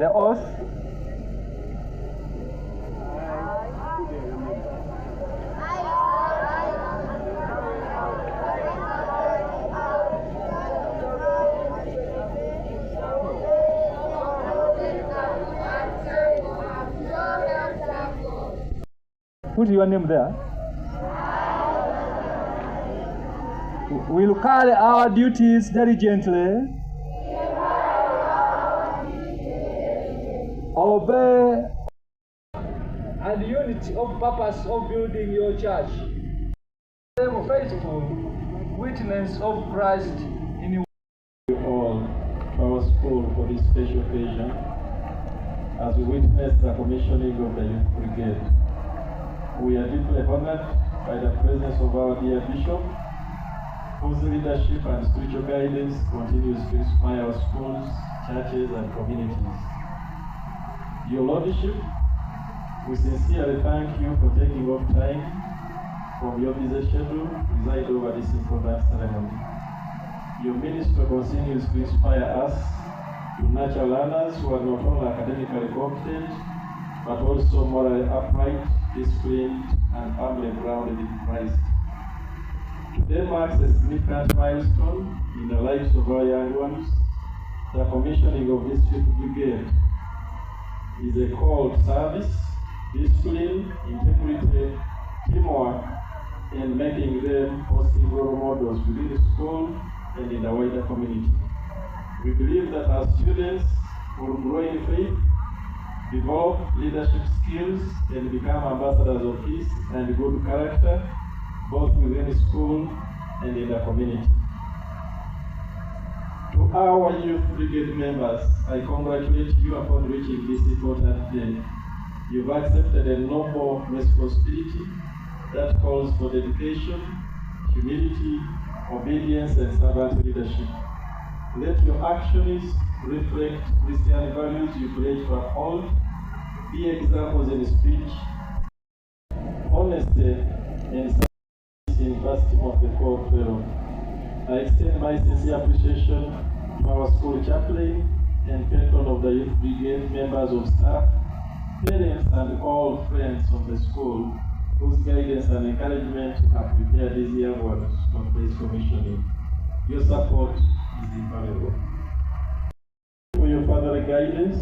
The oath. Put your name there. We'll carry our duties diligently. Obey and unity of purpose of building your church. I am a faithful witness of Christ in you all to our school for this special occasion as we witness the commissioning of the Youth Brigade. We are deeply honored by the presence of our dear Bishop, whose leadership and spiritual guidance continues to inspire our schools, churches, and communities. Your Lordship, we sincerely thank you for taking off time from your busy schedule to preside over this important ceremony. Your ministry continues to inspire us to nurture learners who are not only academically competent, but also morally upright, disciplined, and firmly grounded in Christ. Today marks a significant milestone in the lives of our young ones. The commissioning of this Youth Brigade is a call to service, discipline, integrity, teamwork, and making them positive role models within the school and in the wider community. We believe that our students will grow in faith, develop leadership skills, and become ambassadors of peace and good character, both within the school and in the community. To our Youth Brigade members, I congratulate you upon reaching this important day. You've accepted a noble responsibility that calls for dedication, humility, obedience, and servant leadership. Let your actions reflect Christian values you pledge to uphold, be examples in speech, honesty, and service in University of the Core Fellow. I extend my sincere appreciation to our school chaplain and patron of the Youth Brigade, members of staff, parents, and all friends of the school whose guidance and encouragement have prepared these young ones for this commissioning. Your support is invaluable. For your further guidance,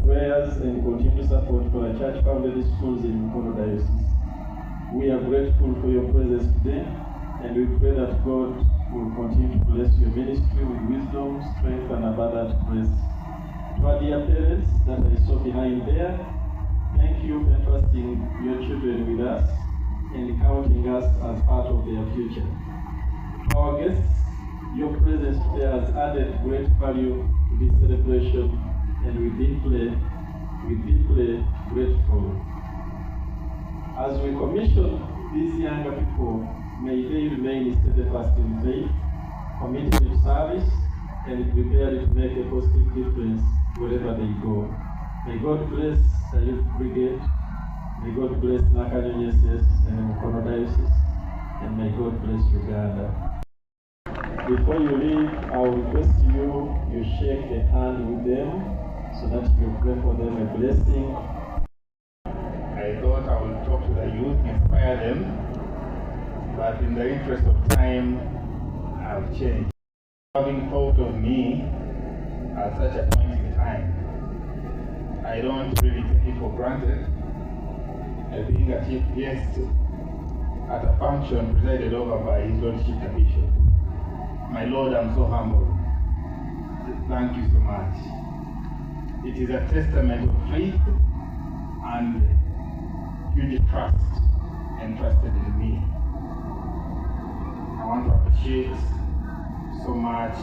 prayers, and continued support for the church-founded schools in Mukono Diocese. We are grateful for your presence today, and we pray that God will continue to bless your ministry with wisdom, strength, and abundant grace. To our dear parents that are so behind there, thank you for trusting your children with us and counting us as part of their future. To our guests, your presence today has added great value to this celebration, and we're deeply grateful. As we commission these younger people, may they remain steadfast in faith, committed to service, and prepared to make a positive difference wherever they go. May God bless the Youth Brigade, may God bless Nakanyonyeses and Mukono Diocese, and may God bless Uganda. Before you leave, I will request you shake a hand with them so that you pray for them a blessing. I thought I would talk to the youth, inspire them, but in the interest of time, I've changed. Having thought of me at such a point in time, I don't really take it for granted. Being a chief guest at a function presided over by His Lordship the Bishop. My Lord, I'm so humble. Thank you so much. It is a testament of faith and huge trust entrusted in me. I want to appreciate so much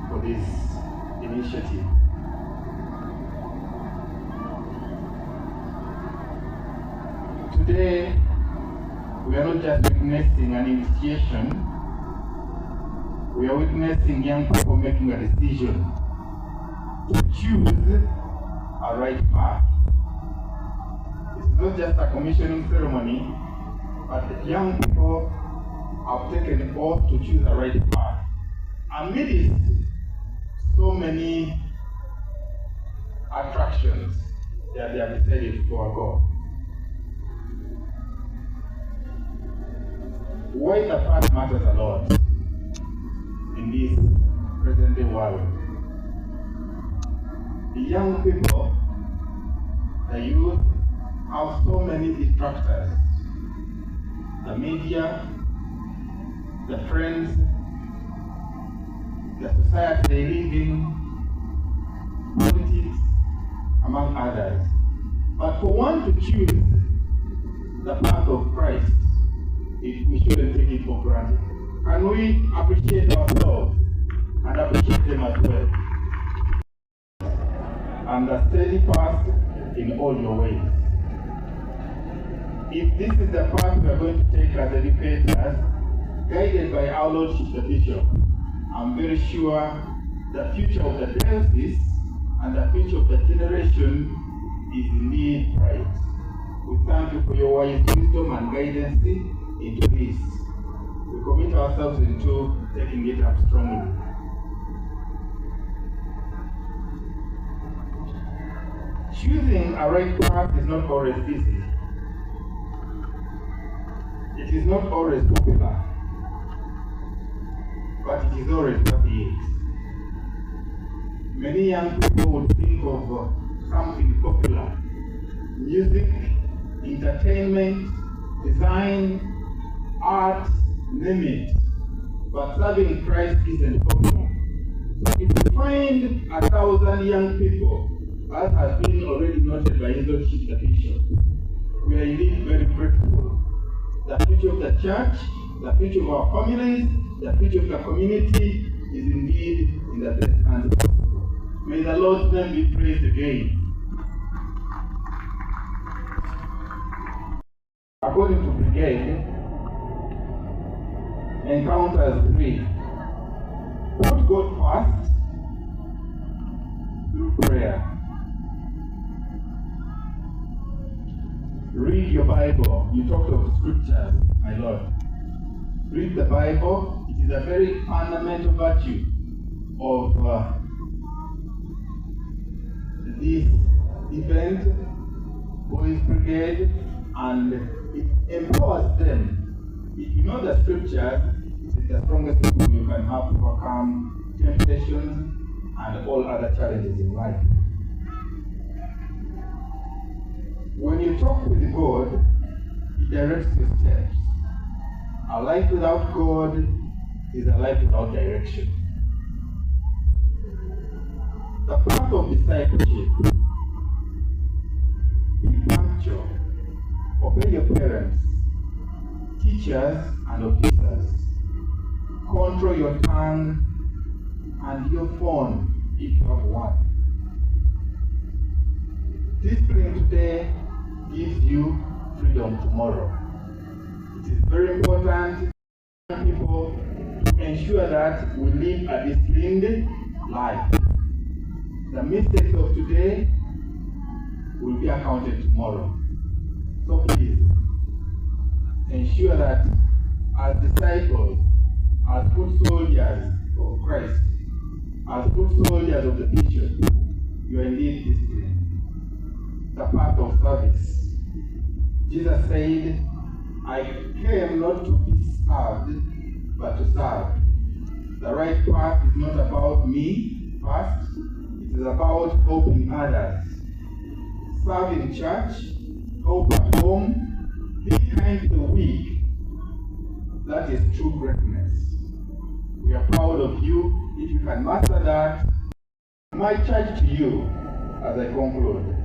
for this initiative. Today, we are not just witnessing an initiation, we are witnessing young people making a decision to choose a right path. It's not just a commissioning ceremony, but the young people have taken an oath to choose a right path. Amidst so many that they have decided to forego. Why the path matters a lot in this present-day world. The young people, the youth, have so many distractors. The media, the friends, the society they live in, politics, among others. But for one to choose the path of Christ, we shouldn't take it for granted. And we appreciate ourselves and appreciate them as well. And a steady path in all your ways. If this is the path we are going to take as educators, guided by our Lordship the Bishop, I'm very sure the future of the diocese and the future of the generation is indeed bright. We thank you for your wise wisdom and guidance into this. We commit ourselves into taking it up strongly. Choosing a right path is not always easy. It is not always popular, but it is always what it is. Many young people would think of something popular: music, entertainment, design, art, name it. But serving Christ isn't popular. So if you find 1,000 young people, as has been already noted by His Lordship the Bishop, we are indeed very grateful. The future of the church, the future of our families, the future of the community is indeed in the best hands possible. May the Lord's name be praised again. According to Brigade, encounters 3. Put God first through prayer. Read your Bible. You talked of scriptures, my Lord. Read the Bible. It is a very fundamental virtue of this event, Boys Brigade, and it empowers them. If you know the scriptures, it is the strongest tool you can have to overcome temptations and all other challenges in life. When you talk with God, He directs your steps. A life without God is a life without direction. The path of discipleship: be punctual, obey your parents, teachers and officers, control your tongue and your phone if you have one. Discipline today gives you freedom tomorrow. It is very important for people to ensure that we live a disciplined life. The mistakes of today will be accounted tomorrow. So please, ensure that as disciples, as foot soldiers of Christ, as foot soldiers of the Bishop, you are indeed disciplined. The path of service. Jesus said, I came not to be served, but to serve. The right path is not about me first, it is about helping others. Serve in church, help at home, be kind to the weak. That is true greatness. We are proud of you if you can master that. My charge to you as I conclude: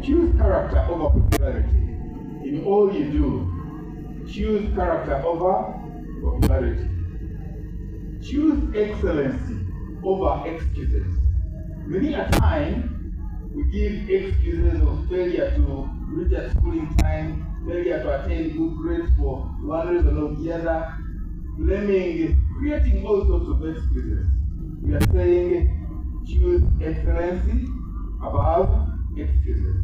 choose character over popularity. In all you do, choose character over popularity. Choose excellency over excuses. Many a time, we give excuses of failure to reach a schooling time, failure to attain good grades for one reason or the other, blaming, creating all sorts of excuses. We are saying, choose excellency above excuses.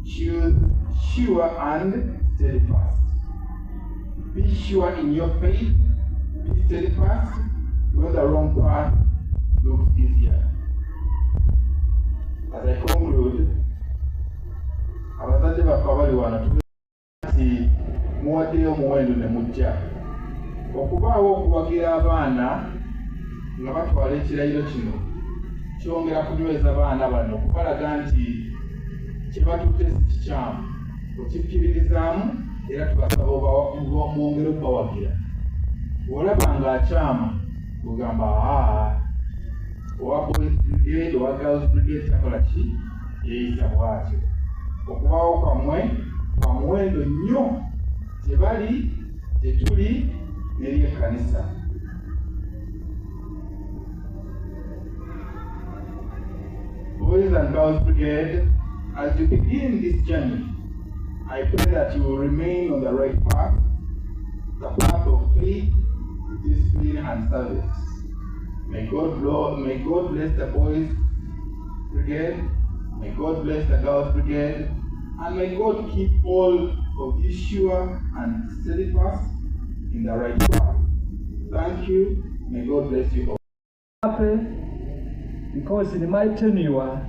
Choose sure and steadfast. Be sure in your faith, be steadfast when the wrong path looks easier. As I conclude, omuwendo ne mujja okubaawo okuwagira abaana nga batwala ekirayiro kino kyongera kunyweza abaana bano okubalaga nti kye batutte si kikyamu okikkiririzaamu era tubasaba mwongere okubawagira olaba ng'akyama ogamba owa boys brigade owa girls brigade takola ki yeeyisa bwatyo okubaawo kwammwe kwa muwendo nnyo gye bali gye tuli n'eri ekkanisa. Boys and Girls Brigade, as you begin this journey, I pray that you will remain on the right path, the path of faith, discipline, and service. May God bless the Boys Brigade, may God bless the Girls Brigade, and may God keep all of you sure and steadfast in the right path. Thank you. May God bless you all. Happy because in my tenure,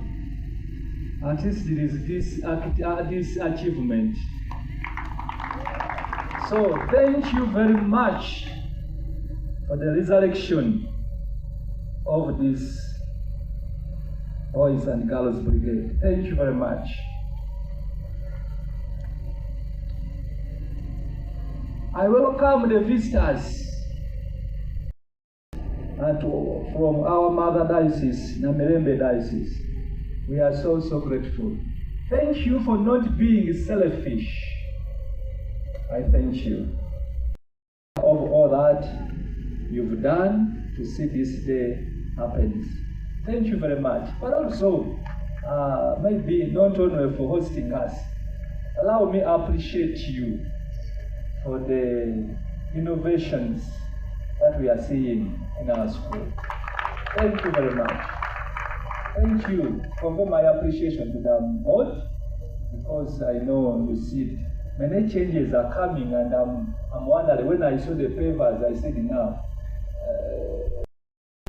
at least there is this achievement. So thank you very much for the resurrection of this Boys and Girls Brigade. Thank you very much. I welcome the visitors from our mother diocese, Namirembe Diocese. We are so grateful. Thank you for not being selfish. I thank you of all that you've done to see this day happen. Thank you very much. But also, maybe not only for hosting us, allow me to appreciate you for the innovations that we are seeing in our school. Thank you very much. Thank you. Convey my appreciation to the board because I know you see many changes are coming and I'm wondering when I saw the papers, I said now,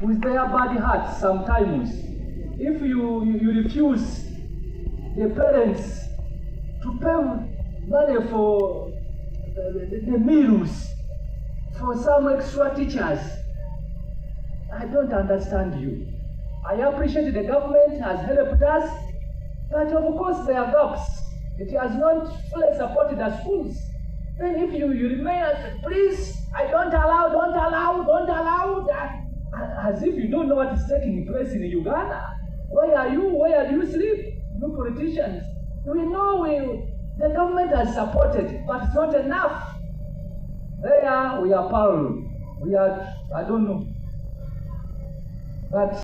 with their bad hearts sometimes, if you refuse the parents to pay money for the meals for some extra teachers, I don't understand you. I appreciate the government has helped us, but of course there are gaps. It has not fully supported the schools. Then if you remain as, please, I don't allow that, as if you don't know what is taking place in Uganda. Where are you? Where do you sleep? You politicians. We know the government has supported, but it's not enough. There we are powerless. We are, I don't know. But